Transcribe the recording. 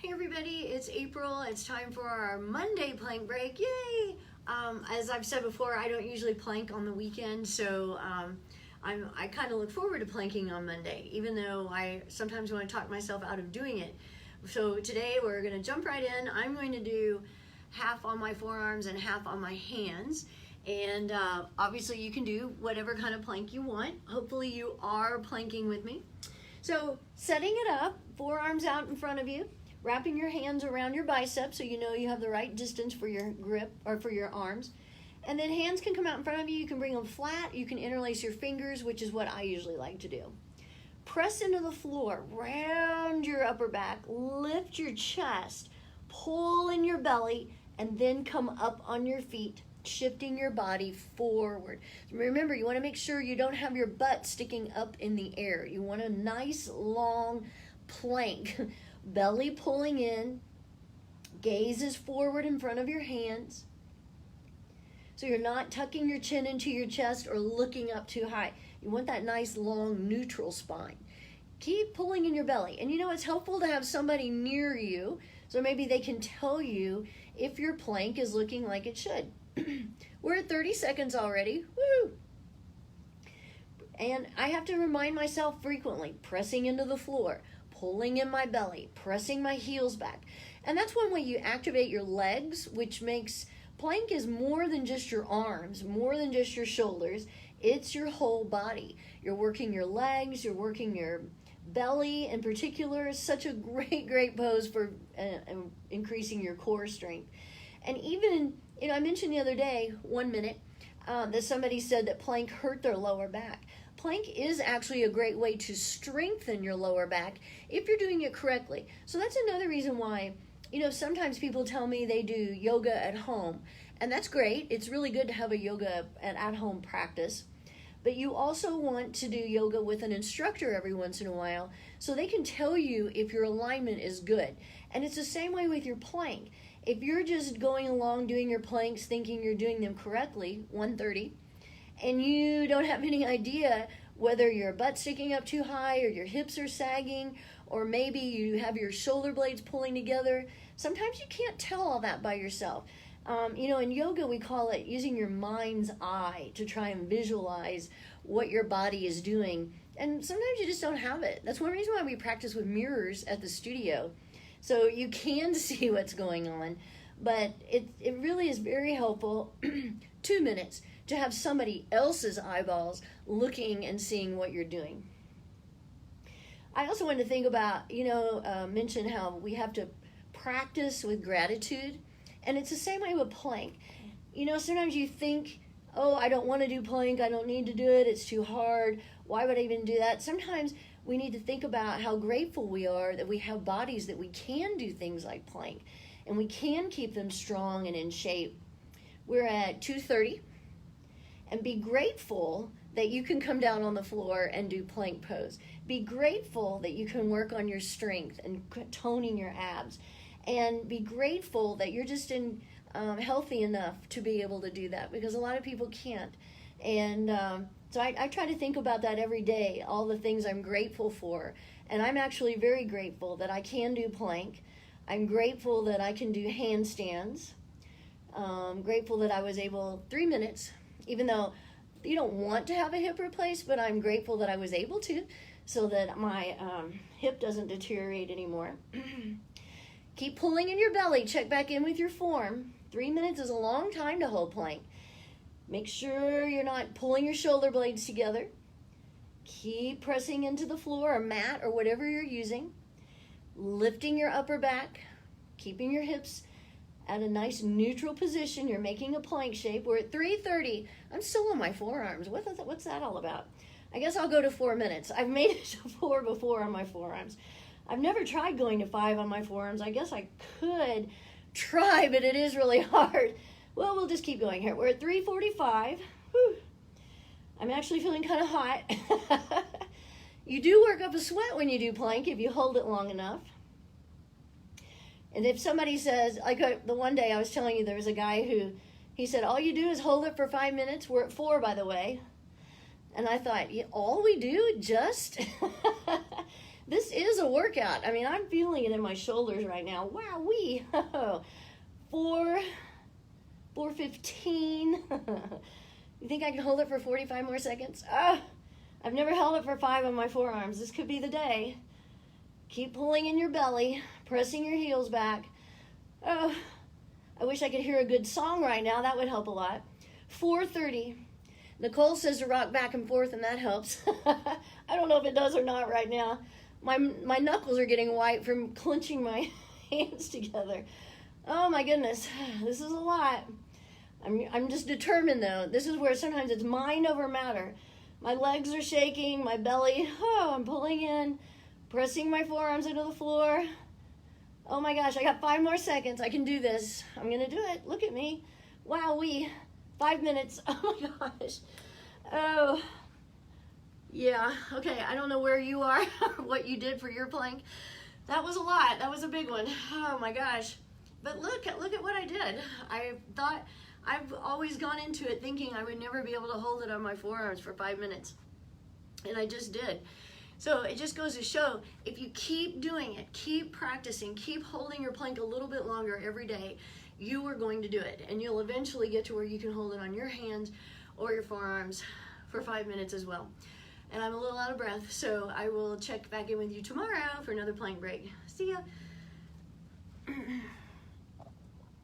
Hey everybody, it's April. It's time for our Monday plank break. Yay! As I've said before, I don't usually plank on the weekend, so I kind of look forward to planking on Monday, even though I sometimes want to talk myself out of doing it. So today we're going to jump right in. I'm going to do half on my forearms and half on my hands. And obviously you can do whatever kind of plank you want. Hopefully you are planking with me. So setting it up, forearms out in front of you, wrapping your hands around your biceps so you know you have the right distance for your grip or for your arms. And then hands can come out in front of you. You can bring them flat. You can interlace your fingers, which is what I usually like to do. Press into the floor, round your upper back, lift your chest, pull in your belly, and then come up on your feet, shifting your body forward. Remember, you want to make sure you don't have your butt sticking up in the air. You want a nice long plank. Belly pulling in, gaze is forward in front of your hands. So you're not tucking your chin into your chest or looking up too high. You want that nice long neutral spine. Keep pulling in your belly. And you know, it's helpful to have somebody near you so maybe they can tell you if your plank is looking like it should. We're at 30 seconds already. Woo! And I have to remind myself frequently, pressing into the floor, pulling in my belly, pressing my heels back. And that's one way you activate your legs, which makes plank is more than just your arms, more than just your shoulders. It's your whole body. You're working your legs, you're working your belly in particular. Is such a great pose for increasing your core strength. And even, you know, I mentioned the other day, 1 minute, that somebody said that plank hurt their lower back. Plank is actually a great way to strengthen your lower back if you're doing it correctly. So that's another reason why, you know, sometimes people tell me they do yoga at home, and that's great. It's really good to have a yoga at home practice. But you also want to do yoga with an instructor every once in a while so they can tell you if your alignment is good. And it's the same way with your plank. If you're just going along doing your planks thinking you're doing them correctly, 130, and you don't have any idea whether your butt's sticking up too high or your hips are sagging or maybe you have your shoulder blades pulling together, sometimes you can't tell all that by yourself. You know, in yoga we call it using your mind's eye to try and visualize what your body is doing. And sometimes you just don't have it. That's one reason why we practice with mirrors at the studio. So you can see what's going on. But it really is very helpful, 2 minutes, to have somebody else's eyeballs looking and seeing what you're doing. I also wanted to think about, you know, mention how we have to practice with gratitude. And it's the same way with plank. You know, sometimes you think, oh, I don't want to do plank. I don't need to do it. It's too hard. Why would I even do that? Sometimes we need to think about how grateful we are that we have bodies that we can do things like plank. And we can keep them strong and in shape. We're at 2:30. And be grateful that you can come down on the floor and do plank pose. Be grateful that you can work on your strength and toning your abs. And be grateful that you're just healthy enough to be able to do that, because a lot of people can't. And so I try to think about that every day, all the things I'm grateful for. And I'm actually very grateful that I can do plank. I'm grateful that I can do handstands. Grateful that I was able, 3 minutes, even though you don't want to have a hip replaced, but I'm grateful that I was able to so that my hip doesn't deteriorate anymore. Keep pulling in your belly. Check back in with your form. 3 minutes is a long time to hold plank. Make sure you're not pulling your shoulder blades together. Keep pressing into the floor or mat or whatever you're using. Lifting your upper back. Keeping your hips at a nice neutral position. You're making a plank shape. We're at 3:30. I'm still on my forearms. What's that all about? I guess I'll go to 4 minutes. I've made it to 4 before on my forearms. I've never tried going to 5 on my forearms. I guess I could try, but it is really hard. Well, we'll just keep going here. We're at 3:45. Whew. I'm actually feeling kind of hot. You do work up a sweat when you do plank if you hold it long enough. And if somebody says, like the one day I was telling you, there was a guy who, he said, all you do is hold it for 5 minutes. We're at 4, by the way. And I thought, all we do, just, this is a workout. I mean, I'm feeling it in my shoulders right now. Wow-wee. 4:15. You think I can hold it for 45 more seconds? I've never held it for 5 on my forearms. This could be the day. Keep pulling in your belly, pressing your heels back. Oh, I wish I could hear a good song right now. That would help a lot. 4:30. Nicole says to rock back and forth, and that helps. I don't know if it does or not right now. My knuckles are getting white from clenching my hands together. Oh my goodness, this is a lot. I'm just determined though. This is where sometimes it's mind over matter. My legs are shaking, my belly, I'm pulling in, pressing my forearms into the floor. Oh my gosh, I got 5 more seconds. I can do this. I'm gonna do it. Look at me. Wow-wee. 5 minutes. Oh my gosh. Oh, yeah. Okay, I don't know where you are or what you did for your plank. That was a lot. That was a big one. Oh my gosh. But look at what I did. I've always gone into it thinking I would never be able to hold it on my forearms for 5 minutes. And I just did. So it just goes to show, if you keep doing it, keep practicing, keep holding your plank a little bit longer every day, you are going to do it. And you'll eventually get to where you can hold it on your hands or your forearms for 5 minutes as well. And I'm a little out of breath, so I will check back in with you tomorrow for another plank break. See ya.